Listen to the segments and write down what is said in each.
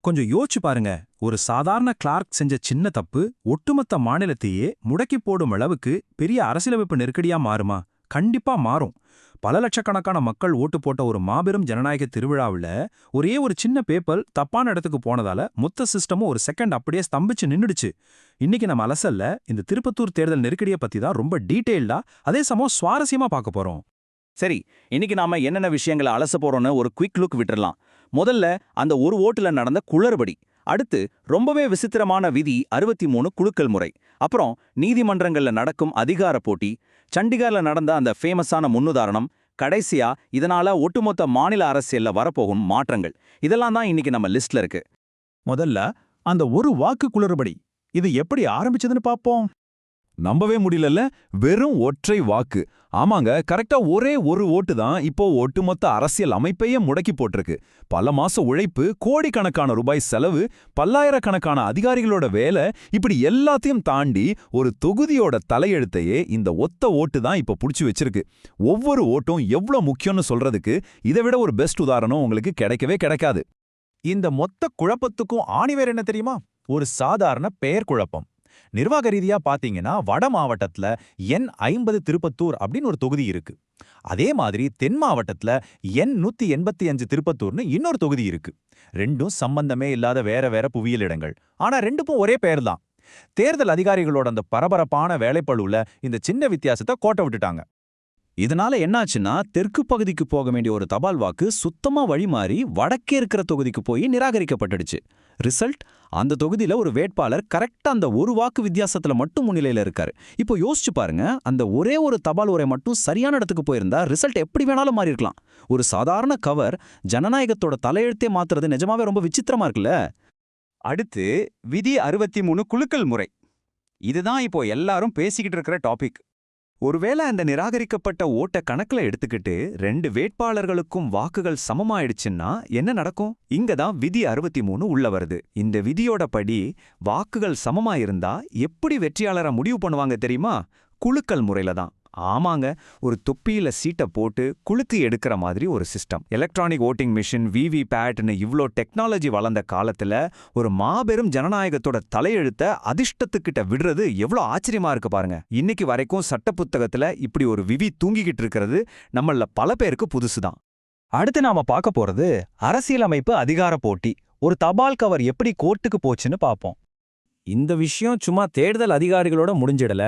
கொஞ்சம் யோசிச்சு பாருங்க. ஒரு சாதாரண கிளார்க் செஞ்ச சின்ன தப்பு ஒட்டுமொத்த மாநிலத்தையே முடக்கி போடும் அளவுக்கு பெரிய அரசியலமைப்பு நெருக்கடியா மாறுமா? கண்டிப்பா மாறும். பல லட்சக்கணக்கான மக்கள் ஓட்டு போட்ட ஒரு மாபெரும் ஜனநாயக திருவிழாவுல ஒரே ஒரு சின்ன பேப்பர் தப்பான இடத்துக்கு போனதால மொத்த சிஸ்டமும் ஒரு செகண்ட் அப்படியே ஸ்தம்பிச்சு நின்னுடுச்சு. இன்னைக்கு நம்ம அலசல்ல இந்த திருப்பத்தூர் தேர்தல் நெருக்கடியை பத்தி தான் ரொம்ப டீட்டெயில்டா அதே சமயம் சுவாரஸ்யமா பார்க்க போறோம். சரி, இன்னைக்கு நாம என்னென்ன விஷயங்களை அலச போறோம்னு ஒரு குயிக் லுக் விட்டுறலாம். முதல்ல அந்த ஒரு ஓட்டுல நடந்த குளறுபடி. அடுத்து ரொம்பவே விசித்திரமான விதி 63 குலுக்கல் முறை. அப்புறம் நீதிமன்றங்கள்ல நடக்கும் அதிகார போட்டி, சண்டிகர்ல நடந்த அந்த ஃபேமஸான முன்னுதாரணம், கடைசியா இதனால ஒட்டுமொத்த மாநில அரசியல்ல வரப்போகும் மாற்றங்கள். இதெல்லாம் தான் இன்னைக்கு நம்ம லிஸ்ட்ல இருக்கு. முதல்ல அந்த ஒரு வாக்கு குளறுபடி, இது எப்படி ஆரம்பிச்சதுன்னு பாப்போம். நம்பவே முடியலல்ல, வெறும் ஒற்றை வாக்கு. ஆமாங்க, கரெக்டா ஒரே ஒரு ஓட்டு தான் இப்போ ஒட்டுமொத்த அரசியல் அமைப்பையே முடக்கி போட்டிருக்கு. பல மாச உழைப்பு, கோடிக்கணக்கான ரூபாய் செலவு, பல்லாயிரக்கணக்கான அதிகாரிகளோட வேலை, இப்படி எல்லாத்தையும் தாண்டி ஒரு தொகுதியோட தலையெழுத்தையே இந்த ஒத்த ஓட்டு தான் இப்ப புடிச்சு வச்சிருக்கு. ஒவ்வொரு ஓட்டும் எவ்வளவு முக்கியம்னு சொல்றதுக்கு இதை விட ஒரு பெஸ்ட் உதாரணம் உங்களுக்கு கிடைக்கவே கிடைக்காது. இந்த மொத்த குழப்பத்துக்கும் ஆணிவேர் என்ன தெரியுமா? ஒரு சாதாரண பெயர் குழப்பம். நிர்வாக ரீதியா பாத்தீங்கன்னா வட மாவட்டத்துல N50 திருப்பத்தூர் அப்படின்னு ஒரு தொகுதி இருக்கு. அதே மாதிரி தென் மாவட்டத்துல N185 திருப்பத்தூர்னு இன்னொரு தொகுதி இருக்கு. ரெண்டும் சம்பந்தமே இல்லாத வேற வேற புவியியல் இடங்கள். ஆனா ரெண்டுக்கும் ஒரே பெயர் தான். தேர்தல் அதிகாரிகளோட அந்த பரபரப்பான வேலைப்பளுல இந்த சின்ன வித்தியாசத்தை கோட்டை விட்டுட்டாங்க. இதனால என்னாச்சுன்னா, தெற்கு பகுதிக்கு போக வேண்டிய ஒரு தபால் வாக்கு சுத்தமா வழி மாறி வடக்கே இருக்கிற தொகுதிக்கு போய் நிராகரிக்கப்பட்டுடுச்சு. ரிசல்ட், அந்த தொகுதியில ஒரு வேட்பாளர் கரெக்டா அந்த ஒரு வாக்கு வித்தியாசத்துல மட்டும் முன்னிலையில இருக்காரு. இப்போ யோசிச்சு பாருங்க, அந்த ஒரே ஒரு தபால் உரை மட்டும் சரியான இடத்துக்கு போயிருந்தா ரிசல்ட் எப்படி வேணாலும் மாறி இருக்கலாம். ஒரு சாதாரண கவர் ஜனநாயகத்தோட தலையெழுத்தே மாத்துறது நிஜமாவே ரொம்ப விசித்திரமா இருக்குல்ல. அடுத்து விதி 63 குலுக்கல் முறை. இதுதான் இப்போ எல்லாரும் பேசிக்கிட்டு இருக்கிற டாபிக். ஒருவேளை அந்த நிராகரிக்கப்பட்ட ஓட்ட கணக்குல எடுத்துக்கிட்டு 2 வேட்பாளர்களுக்கும் வாக்குகள் சமமாயிடுச்சுன்னா என்ன நடக்கும்? இங்க தான் விதி 63 உள்ள வருது. இந்த விதியோட படி வாக்குகள் சமமாயிருந்தா எப்படி வெற்றியாளரை முடிவு பண்ணுவாங்க தெரியுமா? குலுக்கல் முறையில தான். ஆமாங்க, ஒரு தொப்பியில சீட்டை போட்டு குலுக்கு எடுக்கிற மாதிரி ஒரு சிஸ்டம். எலக்ட்ரானிக் ஓட்டிங் மிஷின், விவிபேட்னு இவ்ளோ டெக்னாலஜி வளர்ந்த காலத்துல ஒரு மாபெரும் ஜனநாயகத்தோட தலையெழுத்த அதிர்ஷ்டத்துக்கிட்ட விடுறது எவ்வளோ ஆச்சரியமா இருக்கு பாருங்க. இன்னைக்கு வரைக்கும் சட்ட புத்தகத்துல இப்படி ஒரு விதி தூங்கிக்கிட்டு இருக்கிறது நம்மள பல பேருக்கு புதுசுதான். அடுத்து நாம பார்க்க போறது அரசியலமைப்பு அதிகார போட்டி. ஒரு தபால் கவர் எப்படி கோர்ட்டுக்கு போச்சுன்னு பார்ப்போம். இந்த விஷயம் சும்மா தேர்தல் அதிகாரிகளோட முடிஞ்சிடல.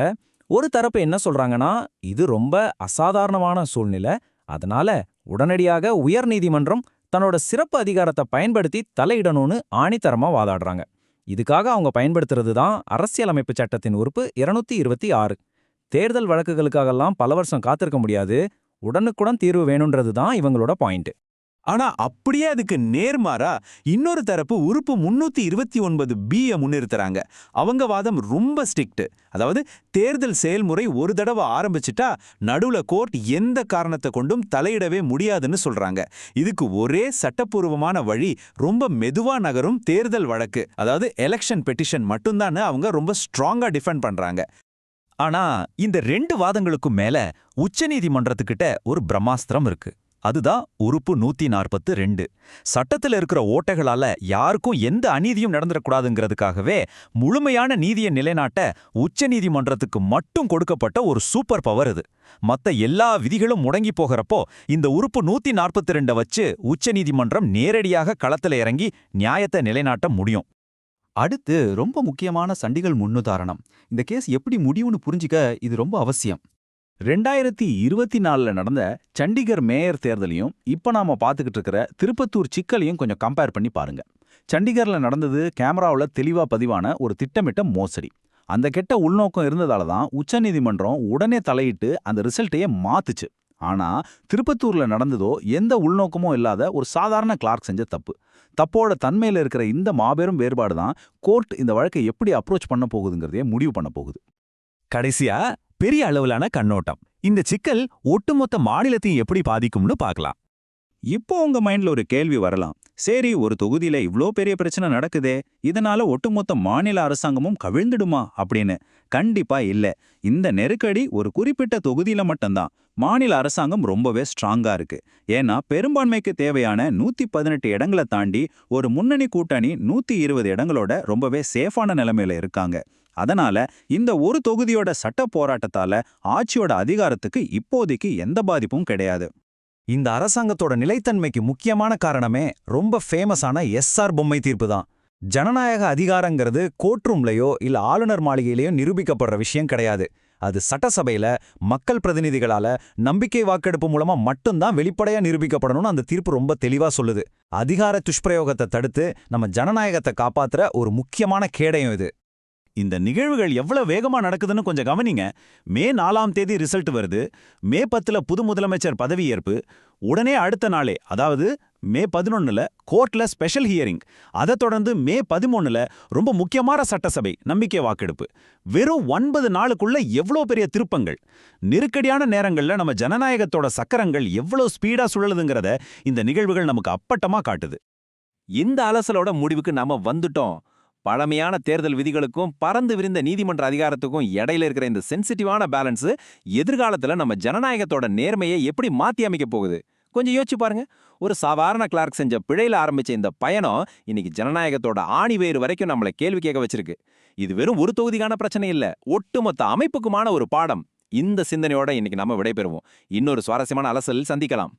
ஒரு தரப்பு என்ன சொல்றாங்கன்னா, இது ரொம்ப அசாதாரணமான சூழ்நிலை, அதனால உடனடியாக உயர்நீதிமன்றம் தன்னோட சிறப்பு அதிகாரத்தை பயன்படுத்தி தலையிடணும்னு ஆணித்தரமா வாதாடுறாங்க. இதுக்காக அவங்க பயன்படுத்துறது தான் அரசியலமைப்பு சட்டத்தின் உறுப்பு 226. தேர்தல் வழக்குகளுக்காகலாம் பல வருஷம் காத்திருக்க முடியாது, உடனுக்குடன் தீர்வு வேணுன்றது தான் இவங்களோட பாயிண்ட். ஆனா அப்படியே அதுக்கு நேர்மாறா இன்னொரு தரப்பு உறுப்பு 329B முன்னிறுத்துறாங்க. அவங்க வாதம் ரொம்ப ஸ்ட்ரிக்ட். அதாவது தேர்தல் செயல்முறை ஒரு தடவை ஆரம்பிச்சுட்டா நடுவுல கோர்ட் எந்த காரணத்தை கொண்டும் தலையிடவே முடியாதுன்னு சொல்றாங்க. இதுக்கு ஒரே சட்டப்பூர்வமான வழி ரொம்ப மெதுவா நகரும் தேர்தல் வழக்கு, அதாவது எலெக்ஷன் பெட்டிஷன் மட்டும்தான் அவங்க ரொம்ப ஸ்ட்ராங்கா டிஃபெண்ட் பண்றாங்க. ஆனா இந்த 2 வாதங்களுக்கும் மேல உச்சநீதிமன்றத்துக்கிட்ட ஒரு பிரம்மாஸ்திரம் இருக்கு. அதுதான் உறுப்பு 142. சட்டத்துல இருக்கிற ஓட்டைகளால யாருக்கும் எந்த அநீதியும் நடந்துடக்கூடாதுங்கிறதுக்காகவே முழுமையான நீதியை நிலைநாட்ட உச்ச நீதிமன்றத்துக்கு மட்டும் கொடுக்கப்பட்ட ஒரு சூப்பர் பவர் இது. மத்த எல்லா விதிகளும் முடங்கி போகிறப்போ இந்த உறுப்பு 142 வச்சு உச்ச நீதிமன்றம் நேரடியாக களத்துல இறங்கி நியாயத்தை நிலைநாட்ட முடியும். அடுத்து ரொம்ப முக்கியமான சண்டிகர் முன்னுதாரணம். இந்த கேஸ் எப்படி முடியும்னு புரிஞ்சிக்க இது ரொம்ப அவசியம். 2024 நடந்த சண்டிகர் மேயர் தேர்தலையும் இப்ப நாம பாத்துக்கிட்டு இருக்கிற திருப்பத்தூர் சிக்கலையும் கொஞ்சம் கம்பேர் பண்ணி பாருங்க. சண்டிகர்ல நடந்தது கேமராவுல தெளிவா பதிவான ஒரு திட்டமிட்ட மோசடி. அந்த கெட்ட உள்நோக்கம் இருந்ததால தான் உச்சநீதிமன்றம் உடனே தலையிட்டு அந்த ரிசல்ட்டையே மாத்துச்சு. ஆனா திருப்பத்தூர்ல நடந்ததோ எந்த உள்நோக்கமும் இல்லாத ஒரு சாதாரண கிளார்க் செஞ்ச தப்பு. தப்போட தன்மையில இருக்கிற இந்த மாபெரும் வேறுபாடு தான் கோர்ட் இந்த வழக்கை எப்படி அப்ரோச் பண்ண போகுதுங்கிறதையே முடிவு பண்ண போகுது. கடைசியா பெரிய அளவிலான கண்ணோட்டம். இந்த சிக்கல் ஒட்டுமொத்த மாநிலத்தையும் எப்படி பாதிக்கும்னு பார்க்கலாம். இப்போ உங்க மைண்ட்ல ஒரு கேள்வி வரலாம். சரி, ஒரு தொகுதியில இவ்ளோ பெரிய பிரச்சனை நடக்குதே, இதனால ஒட்டுமொத்த மாநில அரசாங்கமும் கவிழ்ந்துடுமா அப்படின்னு? கண்டிப்பா இல்ல. இந்த நெருக்கடி ஒரு குறிப்பிட்ட தொகுதியில மட்டும்தான். மாநில அரசாங்கம் ரொம்பவே ஸ்ட்ராங்கா இருக்கு. ஏன்னா பெரும்பான்மைக்கு தேவையான 118 இடங்களை தாண்டி ஒரு முன்னணி கூட்டணி 120 இடங்களோட ரொம்பவே சேஃபான நிலைமையில இருக்காங்க. அதனால இந்த ஒரு தொகுதியோட சட்ட போராட்டத்தால ஆட்சியோட அதிகாரத்துக்கு இப்போதைக்கு எந்த பாதிப்பும் கிடையாது. இந்த அரசாங்கத்தோட நிலைத்தன்மைக்கு முக்கியமான காரணமே ரொம்ப ஃபேமஸான எஸ்ஆர் பொம்மை தீர்ப்பு தான். ஜனநாயக அதிகாரங்கிறது கோர்ட் ரூம்லயோ இல்ல ஆளுநர் மாளிகையிலயோ நிரூபிக்கப்படுற விஷயம் கிடையாது. அது சட்டசபையில மக்கள் பிரதிநிதிகளால நம்பிக்கை வாக்கெடுப்பு மூலமா மட்டும்தான் வெளிப்படையா நிரூபிக்கப்படணும்னு அந்த தீர்ப்பு ரொம்ப தெளிவா சொல்லுது. அதிகார துஷ்பிரயோகத்தை தடுத்து நம்ம ஜனநாயகத்தை காப்பாத்துற ஒரு முக்கியமான கேடயம் இது. இந்த நிகழ்வுகள் எவ்வளவு வேகமா நடக்குதுன்னு கொஞ்சம் கவனிங்க. மே 4ஆம் தேதி ரிசல்ட் வருது. மே 10ல புது முதலமைச்சர் பதவியேற்பு. உடனே அடுத்த நாளே, அதாவது மே 11ல கோர்ட்ல ஸ்பெஷல் ஹியரிங். அதை தொடர்ந்து மே 13ல ரொம்ப முக்கியமான சட்டசபை நம்பிக்கை வாக்கெடுப்பு. வெறும் 9 நாளுக்குள்ள எவ்வளோ பெரிய திருப்பங்கள்! நெருக்கடியான நேரங்கள்ல நம்ம ஜனநாயகத்தோட சக்கரங்கள் எவ்வளவு ஸ்பீடா சுழலுதுங்கிறத இந்த நிகழ்வுகள் நமக்கு அப்பட்டமா காட்டுது. இந்த அலசலோட முடிவுக்கு நாம வந்துட்டோம். பழமையான தேர்தல் விதிகளுக்கும் பறந்து விரிந்த நீதிமன்ற அதிகாரத்துக்கும் இடையில இருக்கிற இந்த சென்சிட்டிவான பேலன்ஸ் எதிர்காலத்துல நம்ம ஜனநாயகத்தோட நேர்மையை எப்படி மாத்தி அமைக்க போகுது? கொஞ்சம் யோசிச்சு பாருங்க. ஒரு சாதாரண கிளார்க் செஞ்ச பிழையில ஆரம்பிச்ச இந்த பயணம் இன்னைக்கு ஜனநாயகத்தோட ஆணிவேறு வரைக்கும் நம்மளை கேள்வி கேட்க வச்சிருக்கு. இது வெறும் ஒரு தொகுதிக்கான பிரச்சனை இல்ல, ஒட்டுமொத்த அமைப்புக்குமான ஒரு பாடம். இந்த சிந்தனையோட இன்னைக்கு நம்ம விடைபெறுவோம். இன்னொரு சுவாரஸ்யமான அலசலில் சந்திக்கலாம்.